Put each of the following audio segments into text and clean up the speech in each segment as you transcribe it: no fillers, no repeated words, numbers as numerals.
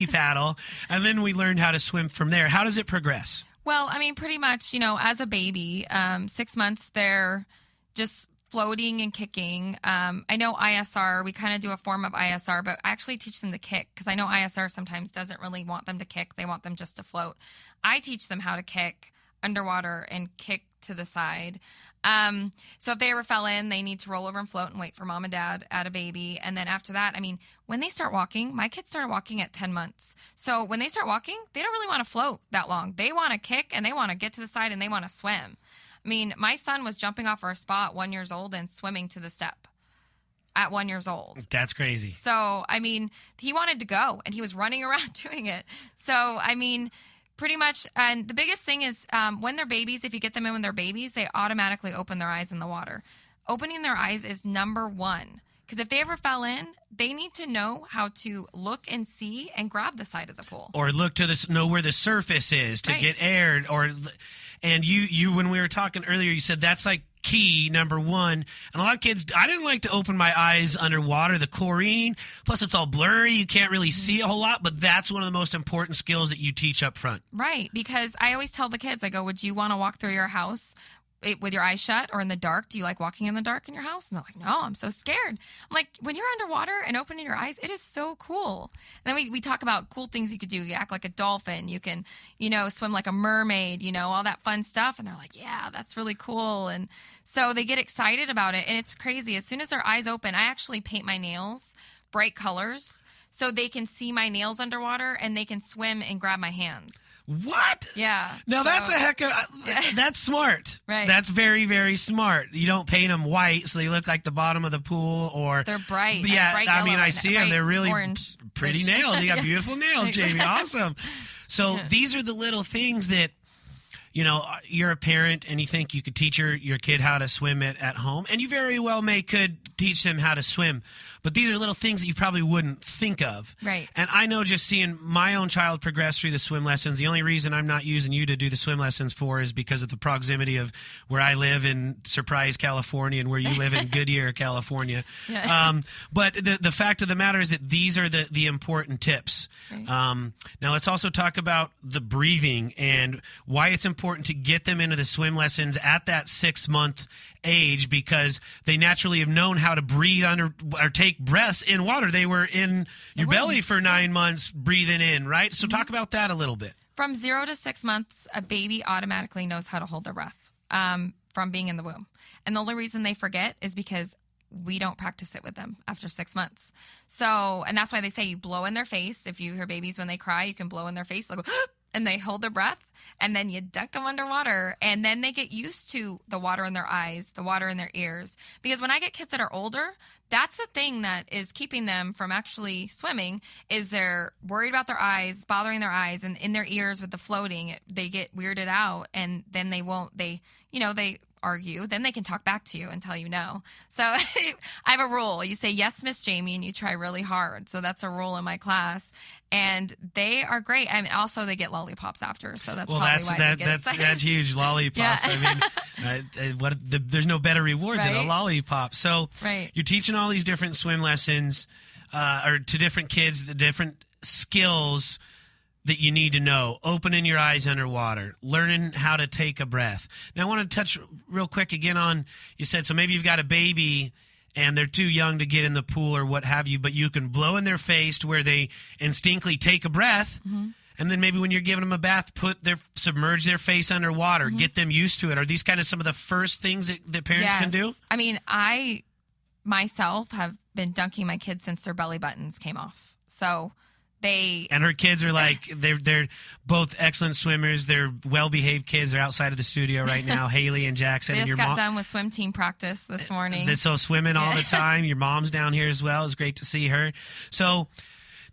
paddle, and then we learned how to swim from there. How does it progress? Well, I mean, pretty much, as a baby, 6 months, they're just floating and kicking. I know ISR, we kind of do a form of ISR, but I actually teach them to kick because I know ISR sometimes doesn't really want them to kick. They want them just to float. I teach them how to kick underwater and kick to the side. So if they ever fell in, they need to roll over and float and wait for mom and dad at a baby. And then after that, I mean, when they start walking, my kids started walking at 10 months. So when they start walking, they don't really want to float that long. They want to kick and they want to get to the side and they want to swim. I mean, my son was jumping off our spot 1 year old and swimming to the step at 1 year old. That's crazy. So, I mean, he wanted to go and he was running around doing it. So, I mean, pretty much. And the biggest thing is when they're babies, if you get them in when they're babies, they automatically open their eyes in the water. Opening their eyes is number one. Because if they ever fell in, they need to know how to look and see and grab the side of the pool. Or look to know where the surface is to get air. And you, when we were talking earlier, you said that's like key number one. And a lot of kids, I didn't like to open my eyes underwater, the chlorine, plus it's all blurry. You can't really see a whole lot, but that's one of the most important skills that you teach up front. Right. Because I always tell the kids, I go, would you want to walk through your house with your eyes shut or in the dark? Do you like walking in the dark in your house? And they're like, no, I'm so scared. I'm like, when you're underwater and opening your eyes, it is so cool. And then we talk about cool things you could do. You act like a dolphin. You can, swim like a mermaid, all that fun stuff. And they're like, yeah, that's really cool. And so they get excited about it. And it's crazy. As soon as their eyes open, I actually paint my nails bright colors so they can see my nails underwater and they can swim and grab my hands. What? Yeah. Now that's a heck of, that's smart. Right. That's very, very smart. You don't paint them white so they look like the bottom of the pool or. They're bright. Yeah. Bright I mean, yellow I see them. They're really orange. pretty nails. You got beautiful nails, Jamie. Awesome. So these are the little things that, you're a parent and you think you could teach your kid how to swim at home, and you very well could teach them how to swim. But these are little things that you probably wouldn't think of. Right. And I know just seeing my own child progress through the swim lessons, the only reason I'm not using you to do the swim lessons for is because of the proximity of where I live in Surprise, California, and where you live in Goodyear, California. Yeah. But the fact of the matter is that these are the important tips. Right. Now let's also talk about the breathing and why it's important to get them into the swim lessons at that 6-month age, because they naturally have known how to breathe under or take breaths in water. They were in your belly for 9 months breathing in, right? So talk about that a little bit. From 0 to 6 months, a baby automatically knows how to hold their breath from being in the womb. And the only reason they forget is because we don't practice it with them after 6 months. So, and that's why they say you blow in their face. If you hear babies when they cry, you can blow in their face. They'll go, and they hold their breath, and then you dunk them underwater, and then they get used to the water in their eyes, the water in their ears. Because when I get kids that are older, that's the thing that is keeping them from actually swimming, is they're worried about their eyes, bothering their eyes, and in their ears with the floating, they get weirded out, and then they argue, then they can talk back to you and tell you no. So I have a rule. You say, yes, Miss Jamie, and you try really hard. So that's a rule in my class. And they are great. I mean, also they get lollipops after. So that's probably why they get excited. That's huge, lollipops. Yeah. I mean, there's no better reward than a lollipop. So you're teaching all these different swim lessons or to different kids, the different skills that you need to know. Opening your eyes underwater, learning how to take a breath. Now, I want to touch real quick again on, you said, so maybe you've got a baby and they're too young to get in the pool or what have you, but you can blow in their face to where they instinctively take a breath. Mm-hmm. And then maybe when you're giving them a bath, submerge their face underwater, get them used to it. Are these kind of some of the first things that parents can do? I mean, I myself have been dunking my kids since their belly buttons came off. So and her kids are like, they're both excellent swimmers. They're well-behaved kids. They're outside of the studio right now, Haley and Jackson. They just got done with swim team practice this morning. So swimming all the time. Your mom's down here as well. It's great to see her. So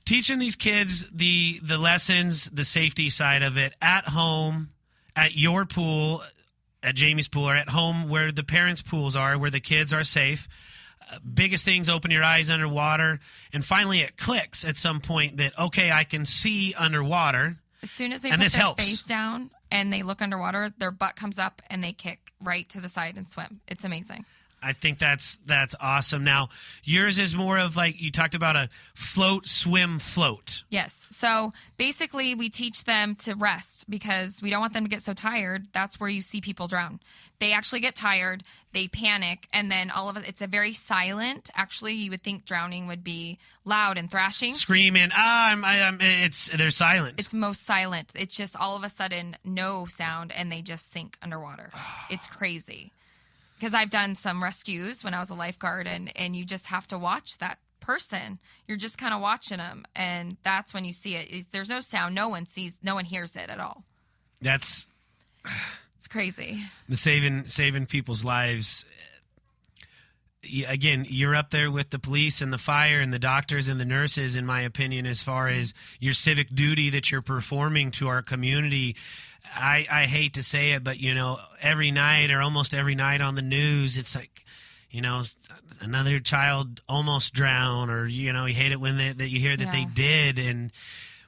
teaching these kids the lessons, the safety side of it at home, at your pool, at Jamie's pool, or at home where the parents' pools are, where the kids are safe. Biggest things, open your eyes underwater. And finally it clicks at some point that, okay, I can see underwater. As soon as they put their face down and they look underwater, their butt comes up and they kick right to the side and swim. It's amazing. I think that's awesome. Now, yours is more of like, you talked about a float, swim, float. Yes. So basically, we teach them to rest because we don't want them to get so tired. That's where you see people drown. They actually get tired, they panic, and then all of it's a very silent. Actually, you would think drowning would be loud and thrashing. Screaming, they're silent. It's most silent. It's just all of a sudden no sound, and they just sink underwater. It's crazy. Because I've done some rescues when I was a lifeguard, and you just have to watch that person. You're just kind of watching them, and that's when you see it. There's no sound. No one hears it at all. It's crazy. The saving people's lives. Again, you're up there with the police and the fire and the doctors and the nurses, in my opinion, as far as your civic duty that you're performing to our community. I hate to say it, but, every night or almost every night on the news, it's like, another child almost drowned, or, you hate it when that you hear that they did. And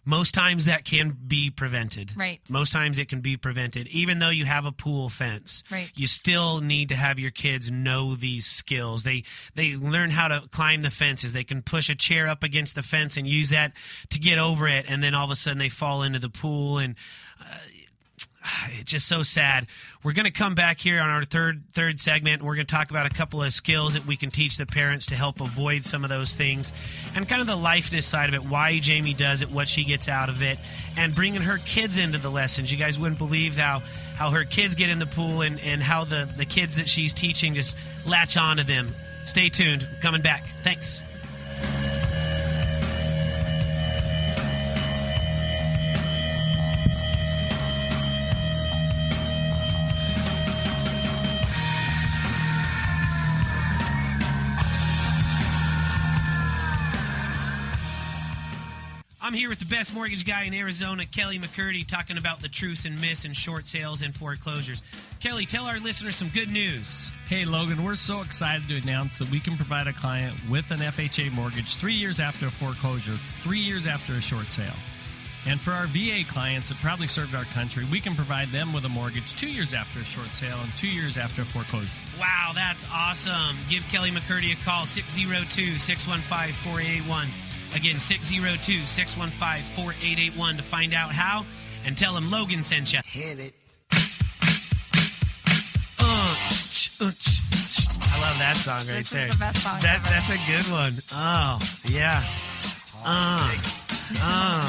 most times that can be prevented. Right. Most times it can be prevented. Even though you have a pool fence, right, you still need to have your kids know these skills. They learn how to climb the fences. They can push a chair up against the fence and use that to get over it. And then all of a sudden they fall into the pool, and it's just so sad. We're going to come back here on our third segment. We're going to talk about a couple of skills that we can teach the parents to help avoid some of those things, and kind of the lifeness side of it, why Jamie does it, what she gets out of it, and bringing her kids into the lessons. You guys wouldn't believe how her kids get in the pool, and how the kids that she's teaching just latch on to them. Stay tuned. Coming back. Thanks. I'm here with the best mortgage guy in Arizona, Kelly McCurdy, talking about the truth and myths and short sales and foreclosures. Kelly, tell our listeners some good news. Hey, Logan, we're so excited to announce that we can provide a client with an FHA mortgage 3 years after a foreclosure, 3 years after a short sale. And for our VA clients that probably served our country, we can provide them with a mortgage 2 years after a short sale and 2 years after a foreclosure. Wow, that's awesome. Give Kelly McCurdy a call, 602-615-4881. Again, 602-615-4881 to find out how, and tell him Logan sent you. Hit it. I love that song right there. This is the best song ever. That's a good one. Oh, yeah.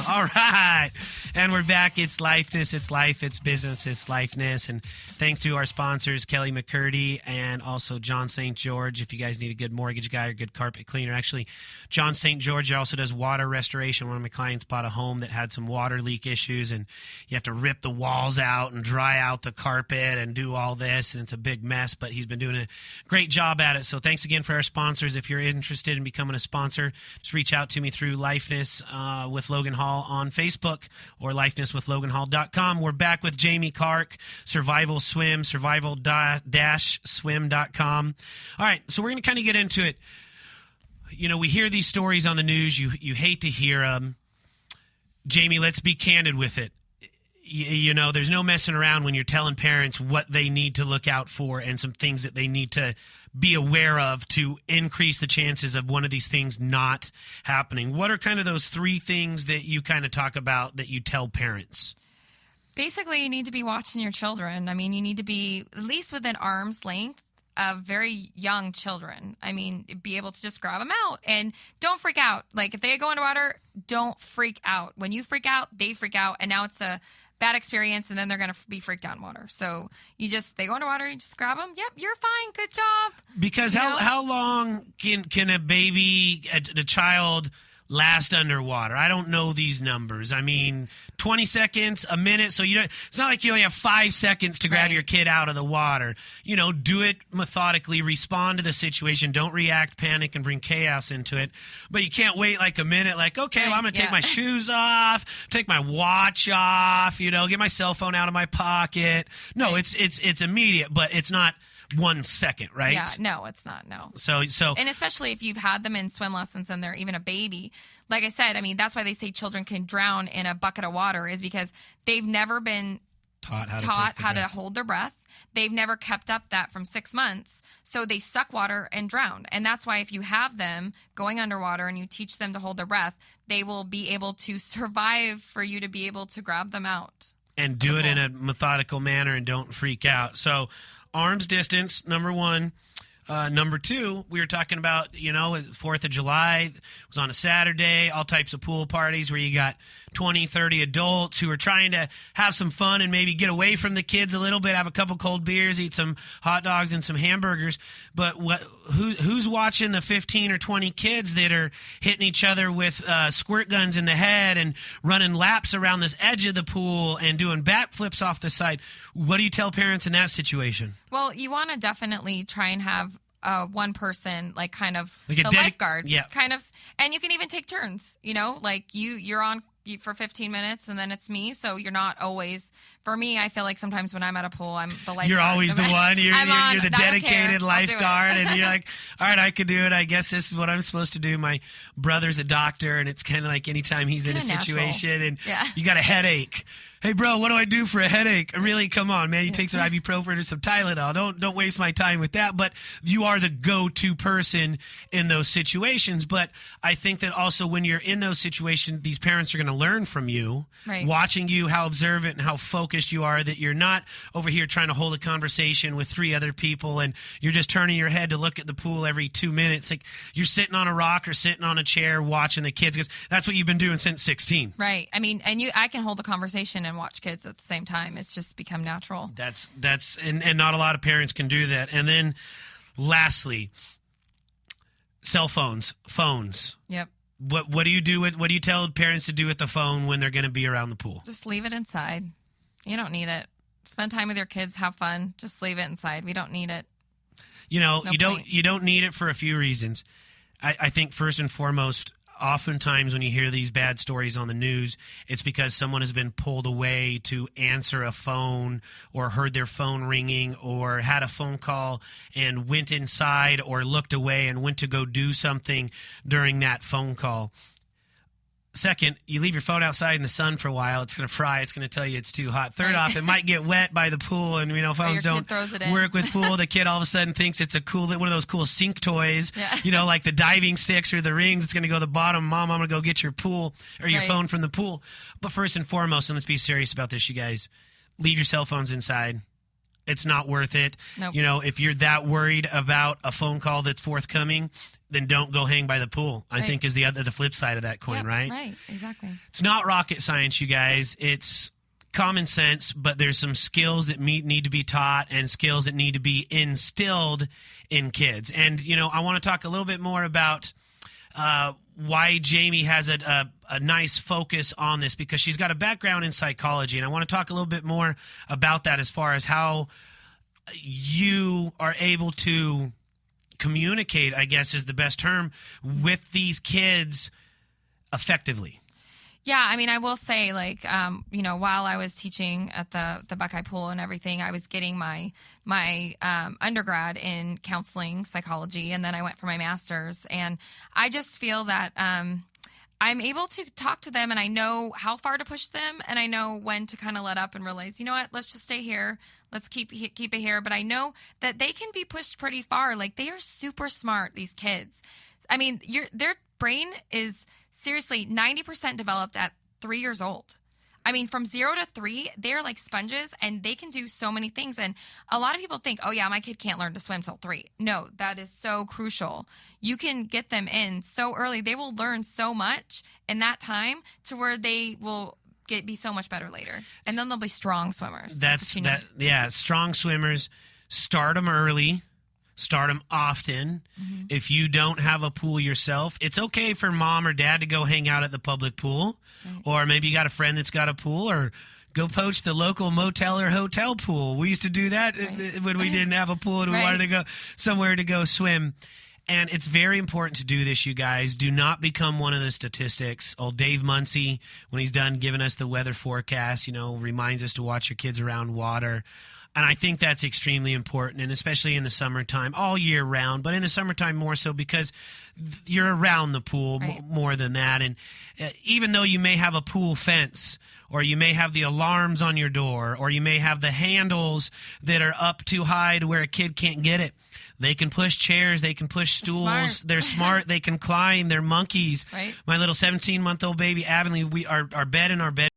All right. And we're back. It's Lifeness, it's life, it's business, it's lifeness. And thanks to our sponsors, Kelly McCurdy and also John St. George. If you guys need a good mortgage guy or good carpet cleaner, actually, John St. George also does water restoration. One of my clients bought a home that had some water leak issues, and you have to rip the walls out and dry out the carpet and do all this, and it's a big mess, but he's been doing a great job at it. So thanks again for our sponsors. If you're interested in becoming a sponsor, just reach out to me through Lifeness with Logan Hall on Facebook or lifenesswithloganhall.com. We're back with Jamie Clark, Survival Swim, survival-swim.com. All right, so we're going to kind of get into it. We hear these stories on the news. You hate to hear them. Jamie, let's be candid with it. There's no messing around when you're telling parents what they need to look out for and some things that they need to be aware of to increase the chances of one of these things not happening. What are kind of those three things that you kind of talk about that you tell parents? Basically, you need to be watching your children. I mean, you need to be at least within arm's length of very young children. I mean, be able to just grab them out and don't freak out. Like if they go underwater, don't freak out. When you freak out, they freak out, and now it's a bad experience, and then they're going to be freaked out in water. So they go underwater, you just grab them. Yep, you're fine. Good job. Because how long can a baby, a child last underwater? I don't know these numbers. I mean, 20 seconds, a minute. So it's not like you only have 5 seconds to grab your kid out of the water. Do it methodically, respond to the situation. Don't react, panic, and bring chaos into it. But you can't wait like a minute, like, okay, well, I'm going to take my shoes off, take my watch off, get my cell phone out of my pocket. No, it's immediate, but it's not 1 second, right? Yeah, no, it's not, no. So, and especially if you've had them in swim lessons and they're even a baby. Like I said, I mean, that's why they say children can drown in a bucket of water, is because they've never been taught how to hold their breath. They've never kept up that from 6 months. So they suck water and drown. And that's why if you have them going underwater and you teach them to hold their breath, they will be able to survive for you to be able to grab them out. And do it in a methodical manner and don't freak out. So arm's distance, number one. Number two, we were talking about, 4th of July was on a Saturday, all types of pool parties where you got 20, 30 adults who are trying to have some fun and maybe get away from the kids a little bit, have a couple cold beers, eat some hot dogs and some hamburgers. But who's watching the 15 or 20 kids that are hitting each other with squirt guns in the head and running laps around this edge of the pool and doing backflips off the side? What do you tell parents in that situation? Well, you want to definitely try and have one person, like kind of like the lifeguard, yeah, kind of, and you can even take turns. Like you're on for 15 minutes, and then it's me. So you're not always. For me, I feel like sometimes when I'm at a pool, I'm the lifeguard. You're always the one. You're the dedicated lifeguard, and you're like, all right, I could do it. I guess this is what I'm supposed to do. My brother's a doctor, and it's kind of like anytime he's in a situation, and you got a headache. Hey, bro, what do I do for a headache? Really, come on, man. You take some ibuprofen or some Tylenol. Don't waste my time with that. But you are the go-to person in those situations. But I think that also when you're in those situations, these parents are going to learn from you, watching you, how observant and how focused you are, that you're not over here trying to hold a conversation with 3 other people and you're just turning your head to look at the pool every 2 minutes. Like you're sitting on a rock or sitting on a chair watching the kids, because that's what you've been doing since 16. Right. I mean, and I can hold a conversation and watch kids at the same time. It's just become natural. That's and not a lot of parents can do that. And then lastly, cell phones. Yep. What do you do with, what do you tell parents to do with the phone when they're going to be around the pool? Just leave it inside. You don't need it. Spend time with your kids, have fun. Just leave it inside. We don't need it. You don't need it for a few reasons. I think first and foremost, oftentimes when you hear these bad stories on the news, it's because someone has been pulled away to answer a phone or heard their phone ringing or had a phone call and went inside or looked away and went to go do something during that phone call. Second, you leave your phone outside in the sun for a while, it's going to fry. It's going to tell you it's too hot. Third off, it might get wet by the pool, and phones don't work with pool. The kid all of a sudden thinks it's one of those cool sink toys, like the diving sticks or the rings. It's going to go to the bottom. Mom, I'm going to go get your pool or your phone from the pool. But first and foremost, and let's be serious about this, you guys, leave your cell phones inside. It's not worth it. Nope. If you're that worried about a phone call that's forthcoming, then don't go hang by the pool, I think is the flip side of that coin, right? Right, exactly. It's not rocket science, you guys. It's common sense, but there's some skills that need to be taught and skills that need to be instilled in kids. And, I want to talk a little bit more about why Jamie has a nice focus on this, because she's got a background in psychology. And I want to talk a little bit more about that as far as how you are able to communicate, I guess is the best term, with these kids effectively. Yeah, I mean, I will say, while I was teaching at the Buckeye Pool and everything, I was getting my undergrad in counseling psychology, and then I went for my master's. And I just feel that I'm able to talk to them, and I know how far to push them, and I know when to kind of let up and realize, you know what, let's just stay here. Let's keep it here. But I know that they can be pushed pretty far. Like, they are super smart, these kids. I mean, their brain is seriously 90% developed at 3 years old. I mean, from 0 to 3, they're like sponges, and they can do so many things. And a lot of people think, oh yeah, my kid can't learn to swim till 3. No, that is so crucial. You can get them in so early. They will learn so much in that time to where they will be so much better later. And then they'll be strong swimmers. That's what you need. Yeah, strong swimmers. Start them early. Start them often. Mm-hmm. If you don't have a pool yourself, it's okay for mom or dad to go hang out at the public pool. Right. Or maybe you got a friend that's got a pool, or go poach the local motel or hotel pool. We used to do that when we didn't have a pool and we wanted to go somewhere to go swim. And it's very important to do this, you guys. Do not become one of the statistics. Old Dave Muncie, when he's done giving us the weather forecast, reminds us to watch your kids around water. And I think that's extremely important, and especially in the summertime, all year round, but in the summertime more so because you're around the pool Right. more than that. And even though you may have a pool fence, or you may have the alarms on your door, or you may have the handles that are up too high to where a kid can't get it, they can push chairs, they can push stools. smart. They're smart. They can climb. They're monkeys. Right. My little 17-month-old baby, Avonlea, our bed in our bed